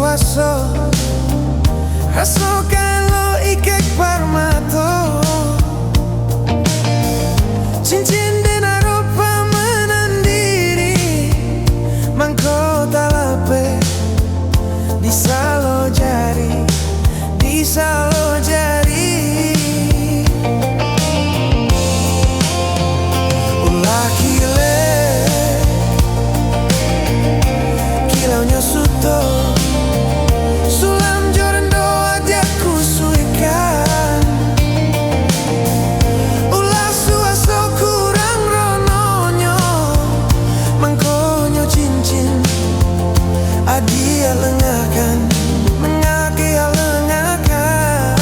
suaso raso kalau ikek parmato cincin dena ropa menandiri mangko talape disalo jari ulah kile kilaunya suto sulam joran doa dia kusuikan ulah suaso kurang rononyo mangkonyo cincin adia lengakan mengaki lengakan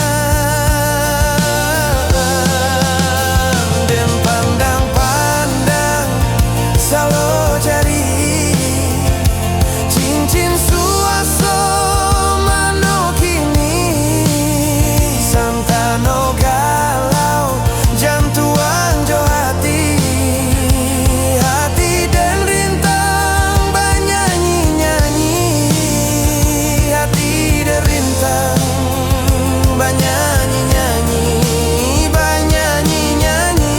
dan pandang-pandang salo jari cincin suaso mano kini santano galau jantuan jo hati dan rintang banyanyi-nyanyi hati dan rintang banyanyi-nyanyi banyanyi-nyanyi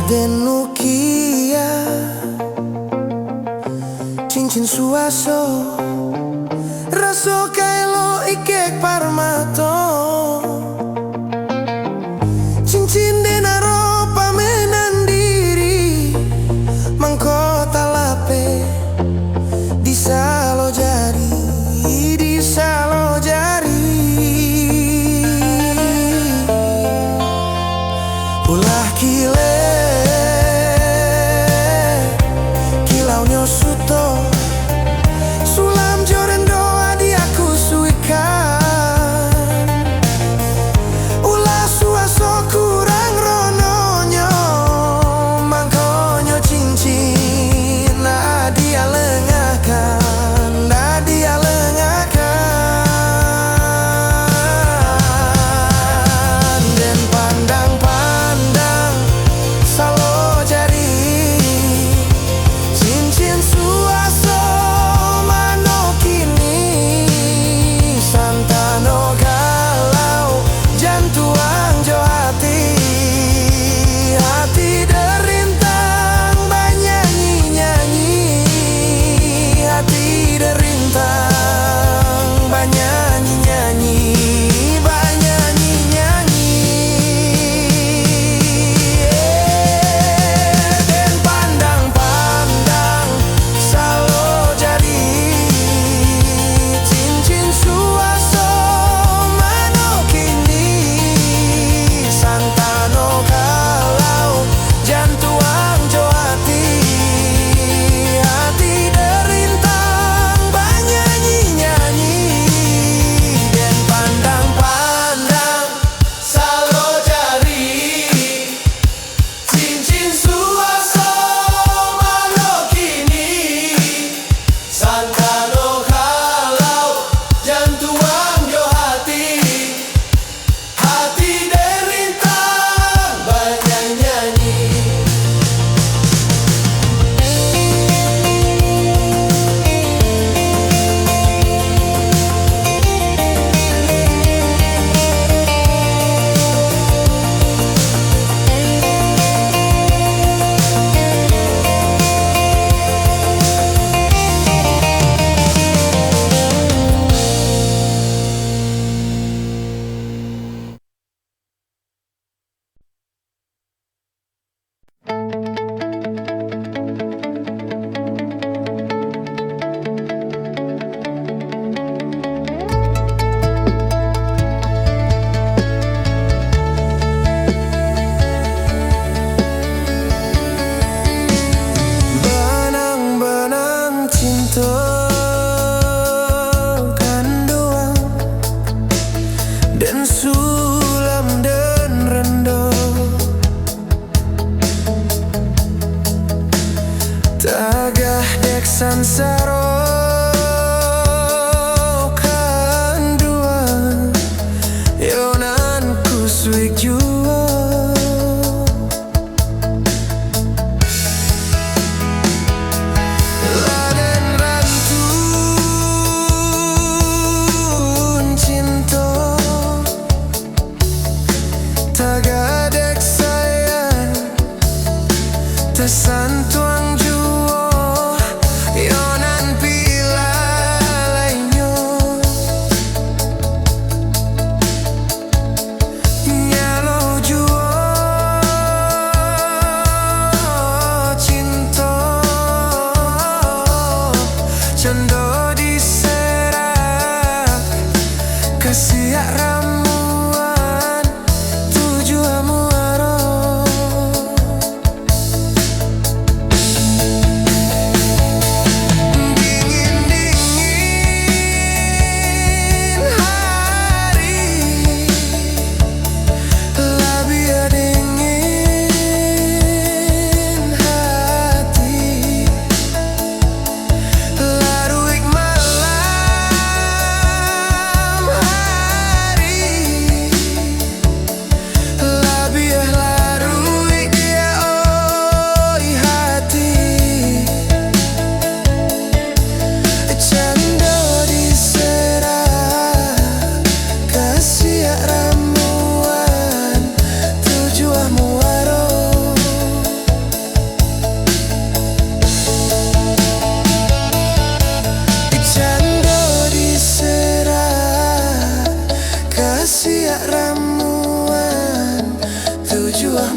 Denukia cincin suaso raso kaelo ikek parmato cincin dena ropa menandiri mangko talape disalo jari ulah kile kilaunya suto sulam joran doa dia kusuikan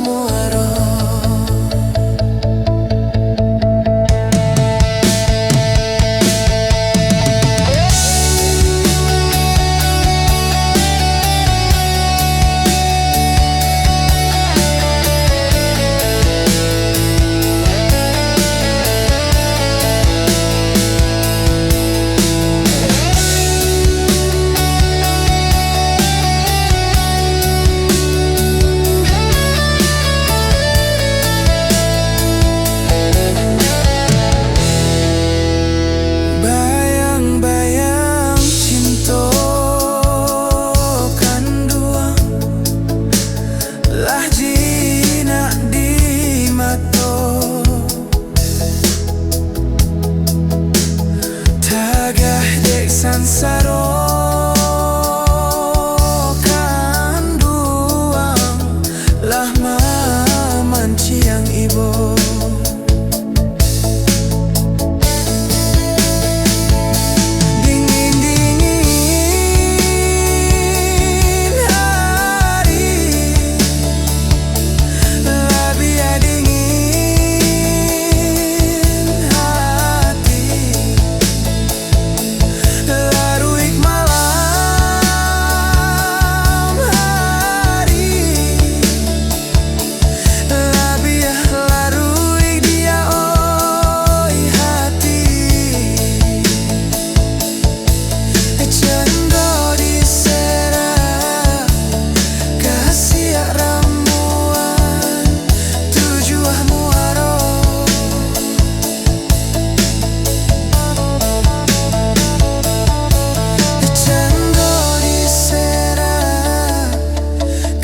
muaro. Sansaro kanduang lah mamanciang ibo. Dingin-dingin hari labia dingin hati. Laruik malam hari labia laruik dia oi hati. Cendo disera kasih ramuan tujuh muaro. Cendo disera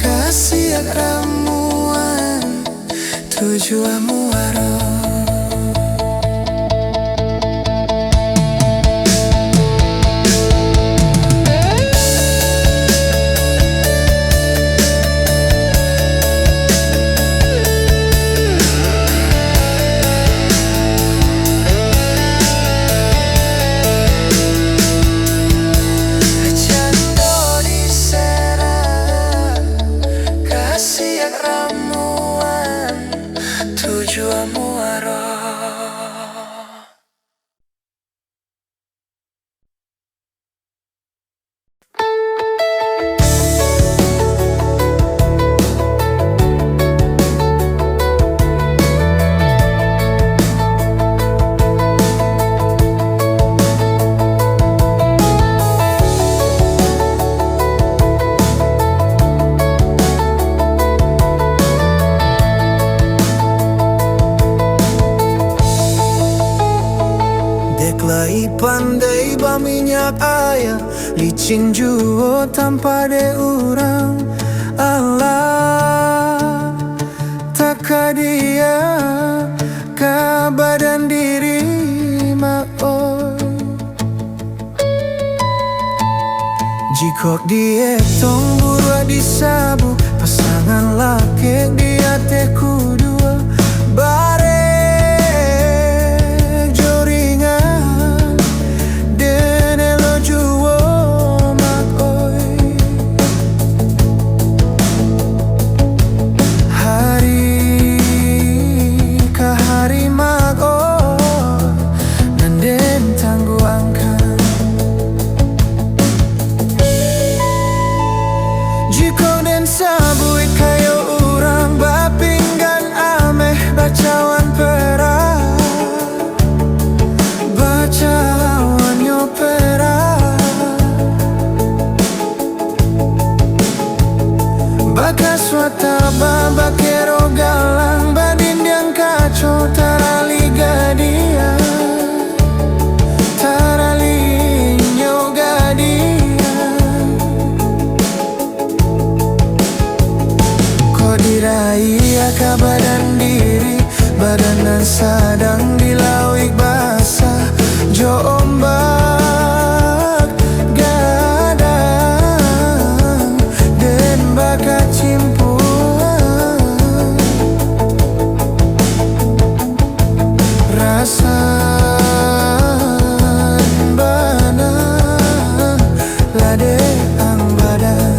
kasih ramuan tujuh muaro. Cendo disera kasih ramuan tujuh muaro. Deklai pandai baminyak ayah, licin juo tanpa de urang. Allah tak dia ka badan diri maoi. Jikok dietong burua disabu, pasangan laki dia teh kudua bare joringan den elo juo makoi. Hari ka hari makoi nanden tangguangkan. Jiko den sabui kayo urang bapinggan ameh bacawan perah, bacawan nyopera. Bakas wataba bakero galang badin yang kaco tarali gadia, tarali nyo gadia. Diraya ka badan diri, badanan sadang dilawik basah jo ombak gadang den bakat cimpuan. Rasan bana lade ang badan.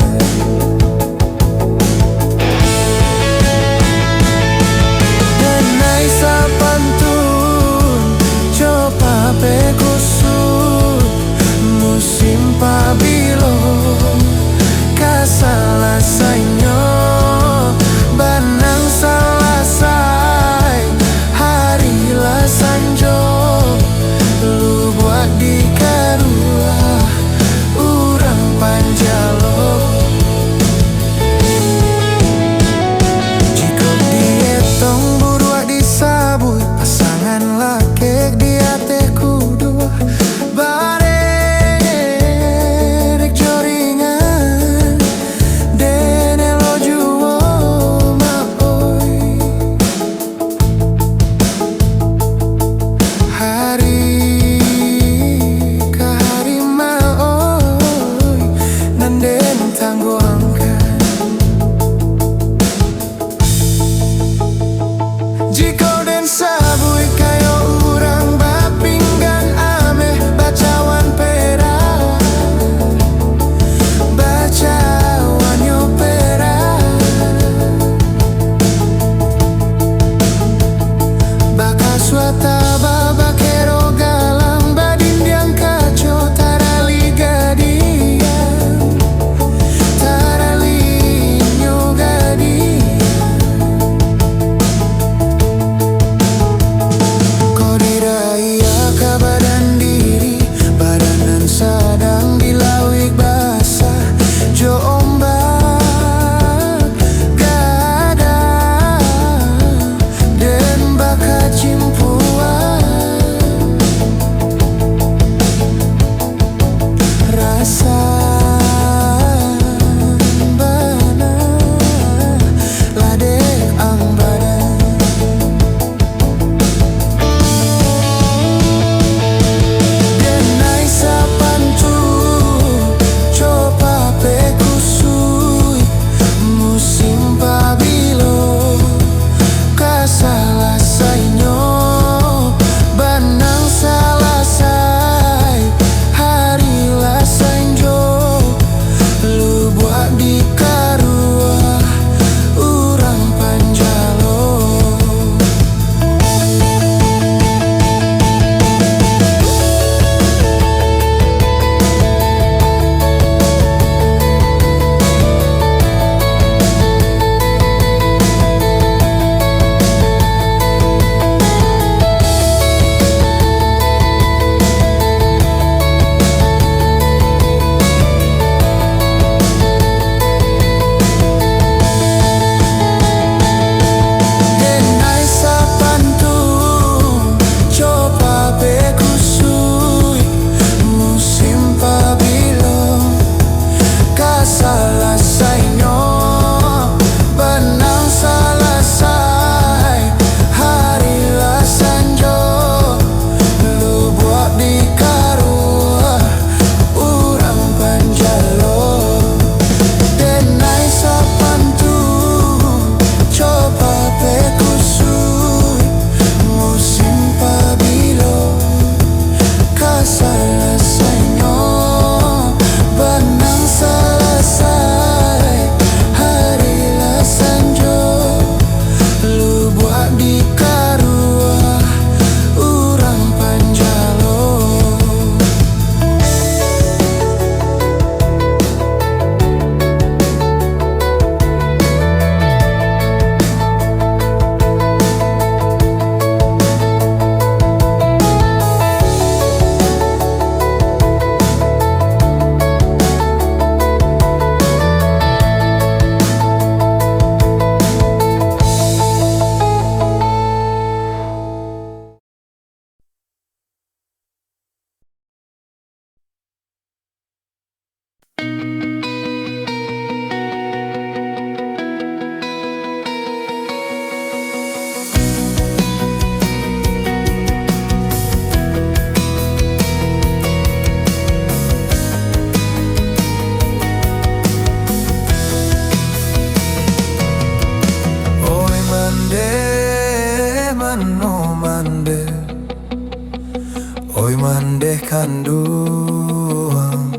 kecanduan.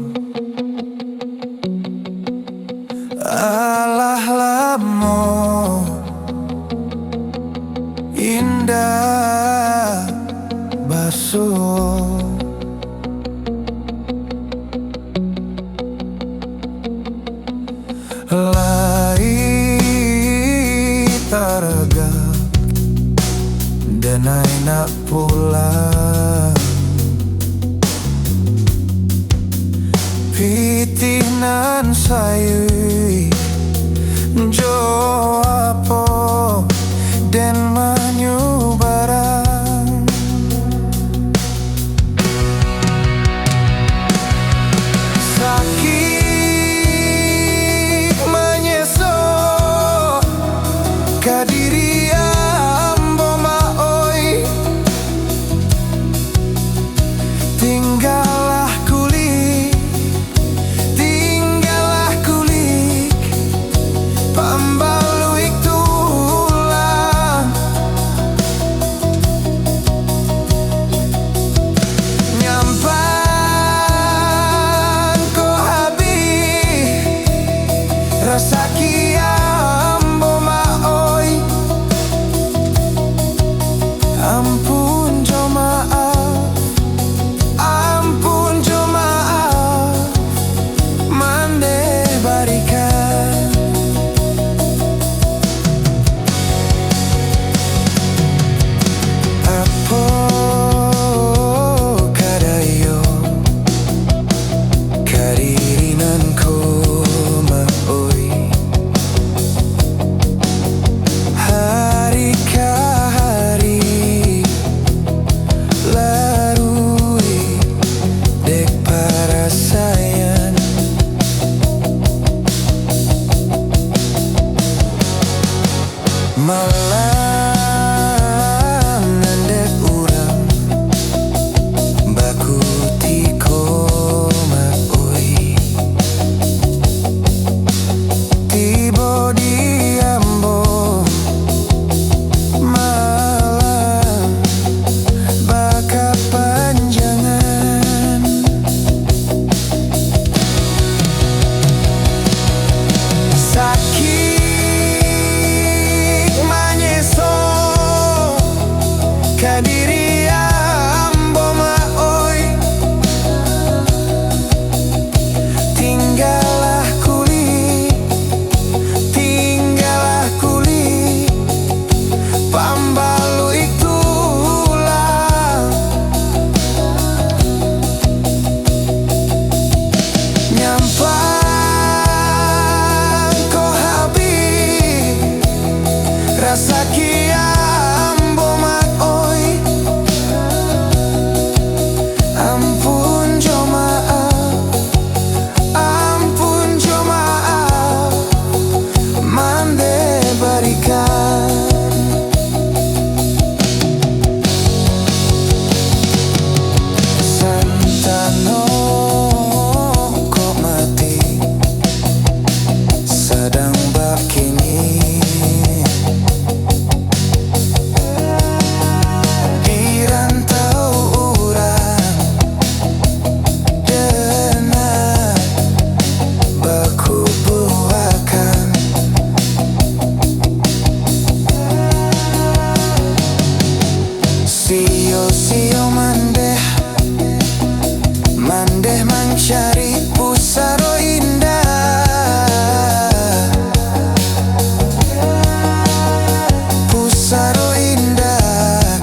Alah lamo indah basuh, lai taraga denai nak pulang. Pitih nan sayui jo apo den manyu barang. Sakit menyeso kadiri ambo maoi, tinggallah kulik pambaluik tulang. Nyampan ko habi rasa kiambo maoi. Ampun jo maaf, ampun jo maaf, mande barikan. Apo kadayo kadirinan ko maoi, hari ka hari larui dek para sayang. Malang nandek urang baku tiko maoi, tibo diambo malang baka panjangan. Sakit manyeso kadiri ambo maoi, tinggallah kulik pambaluik tulang. Nyampan ko habi rasa kiambo maoi. Ampun jo maaf, ampun jo maaf, mande barikan. Santano kok mati sedang bakini, dirantau urang denai baku buakan. Sio-sio mandeh mencari pusaro indah, pusaro indah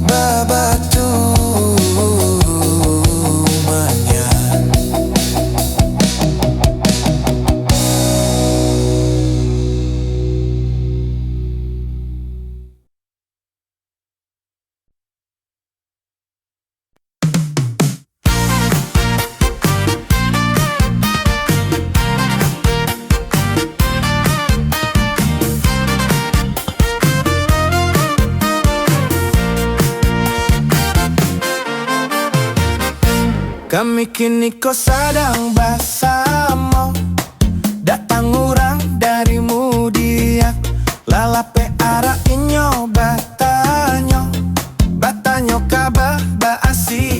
babatu manyan. Kami kini kau sedang bersama, datang orang darimu dia, lalape arah inyo batanyo kabar baasi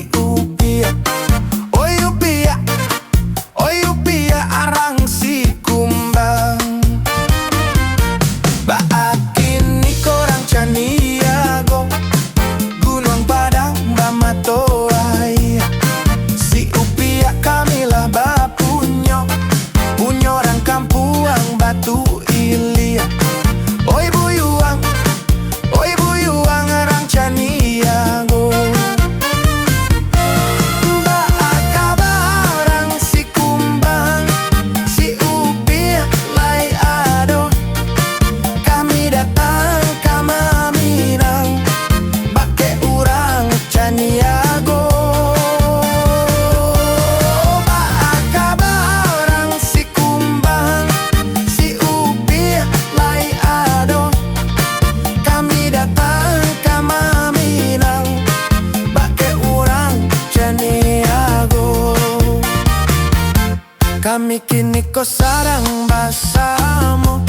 Kami kini ko sarang basamu,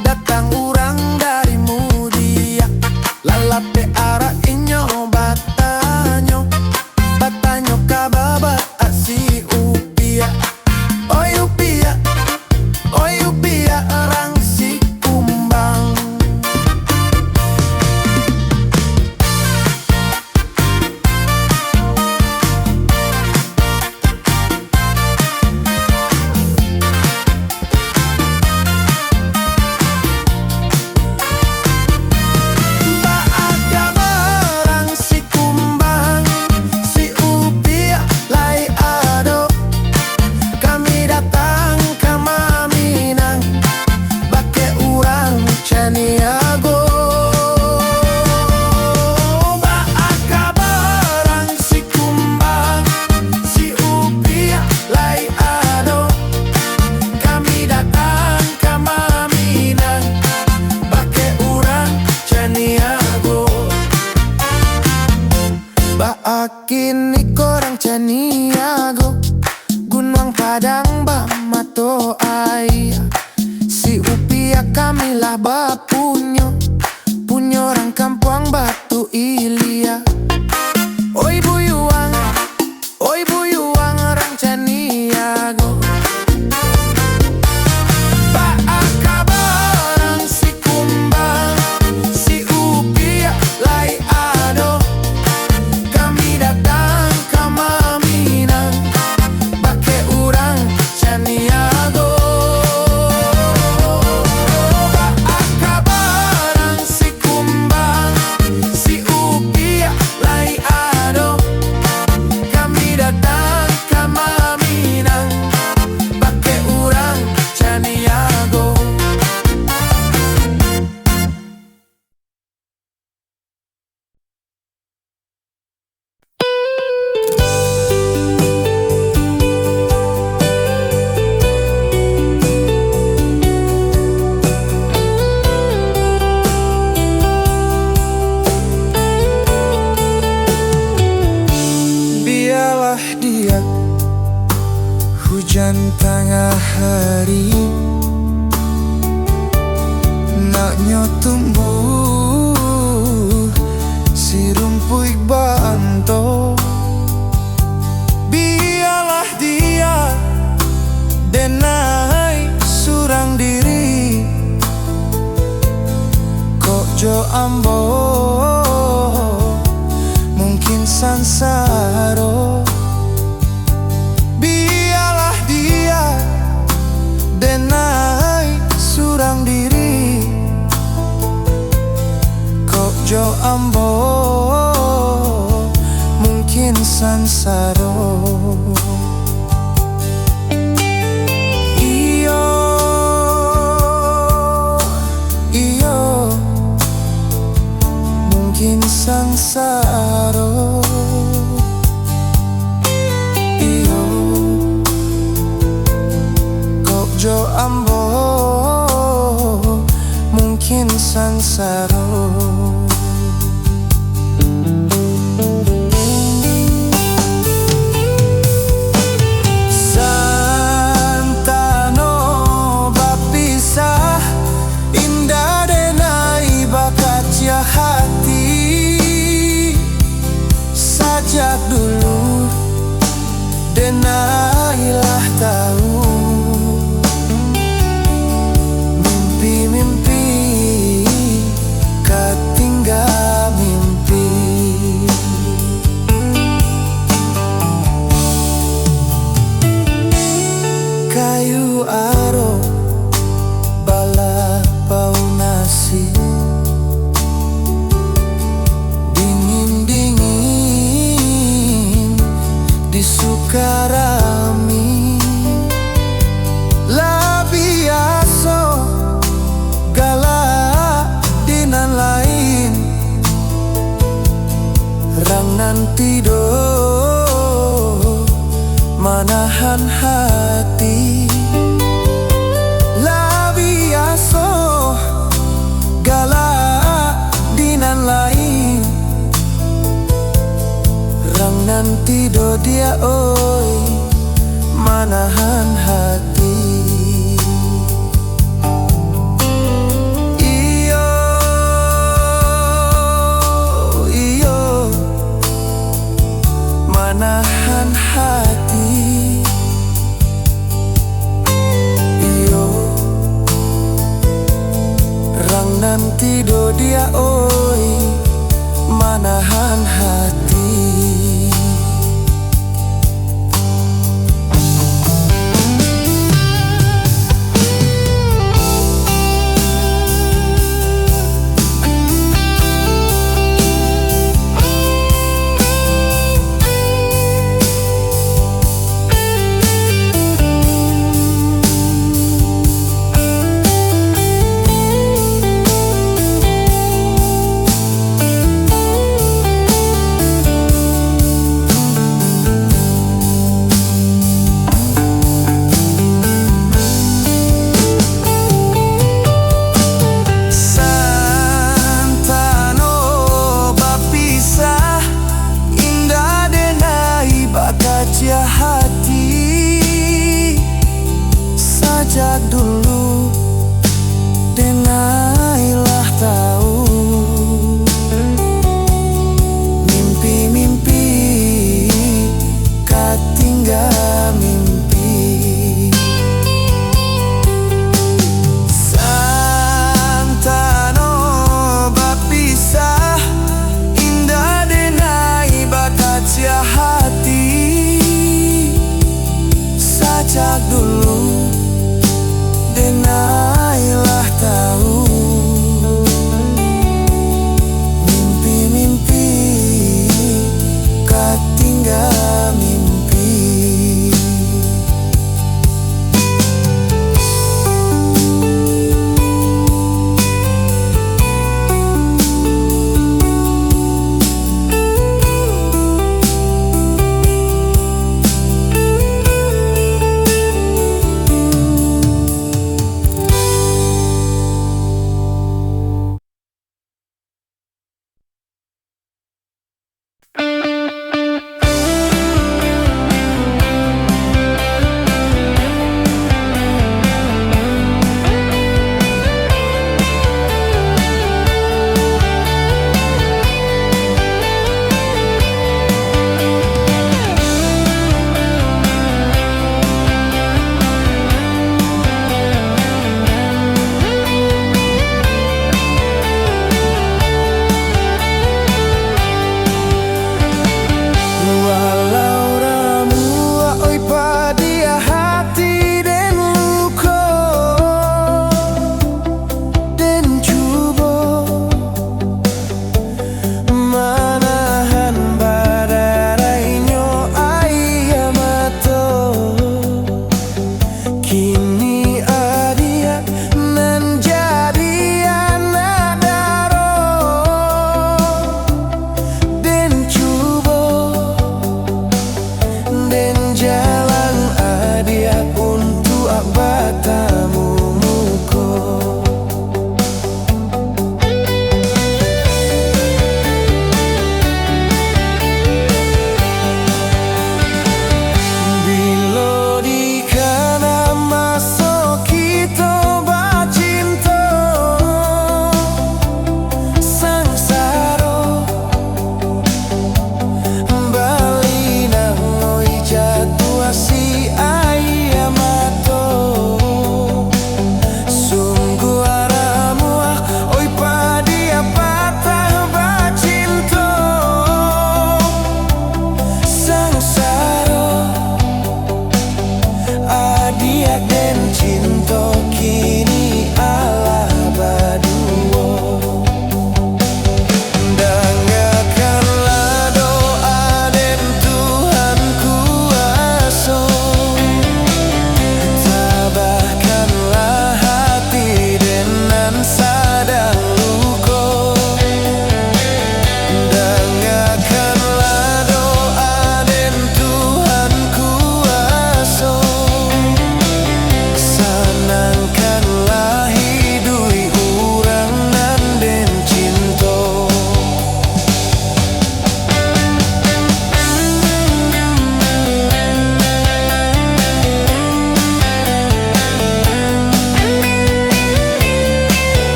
datang urang dari Mudia. Lalate ara inyo batanyo, batanyo kababa asi upia. Oi upia, oi upia orang si kumbang. Kini korang Caniago, Gunung Padang Bamato ai. Si upia kami lah bapunyo, punyo orang kampung Batu Ilia. Oi buyuang orang Caniago. Hujan tengah hari naknya tumbuh si rumput banto. Biarlah dia denai surang diri, kok jo ambo mungkin sansaro. Denai surang diri, kok jo ambo mungkin sansaro. Iyo, iyo, mungkin sansaro. Jo ambo mungkin sansaro. Santano bapisah indah denai bakatnya hati. Sajak dulu denailah tahu kayu aro bala bau nasi dingin-dingin di Sukarami. La biaso galak dinan lain rang nanti do manahan hati. La biaso galak dinan lain rang nanti do dia oi manahan hati. Iyo, iyo, manahan hati. Iyo, rang nanti do dia oi, manahan hati. Hati sajak dulu denailah tahu mimpi-mimpi katinggal mimpi. Santano bapisah indah denai bakat hati sajak dulu denailah tahu mimpi-mimpi katinggal mimpi.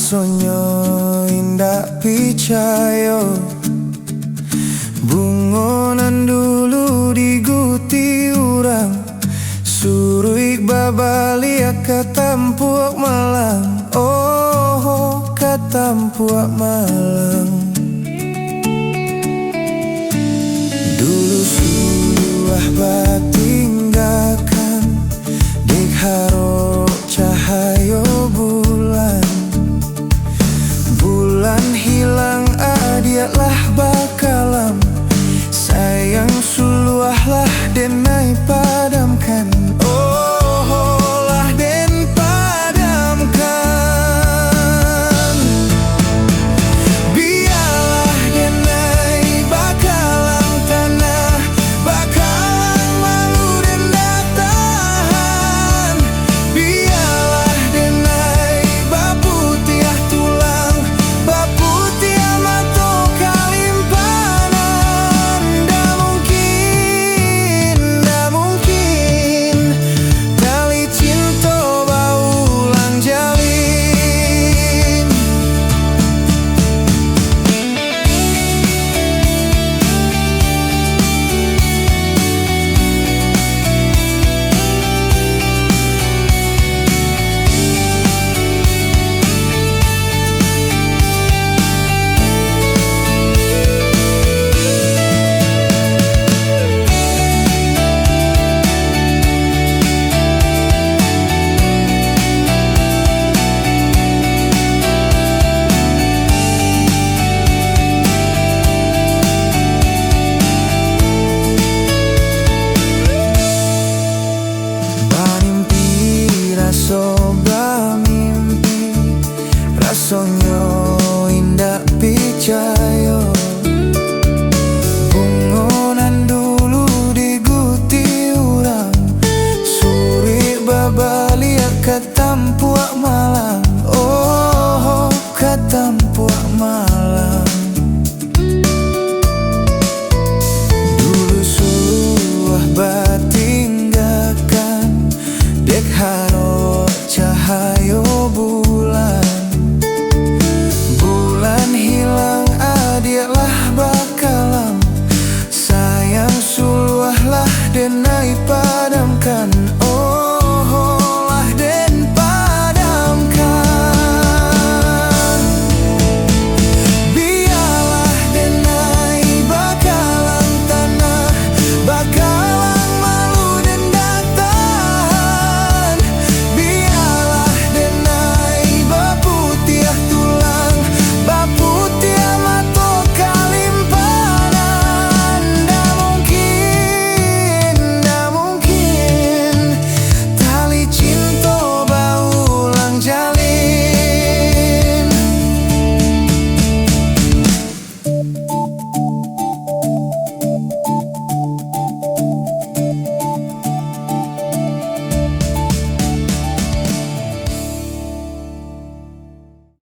sonyo indak picayo. Bungonan dulu diguti urang, suruh babali katampuak malang. Oh, katampuak malang.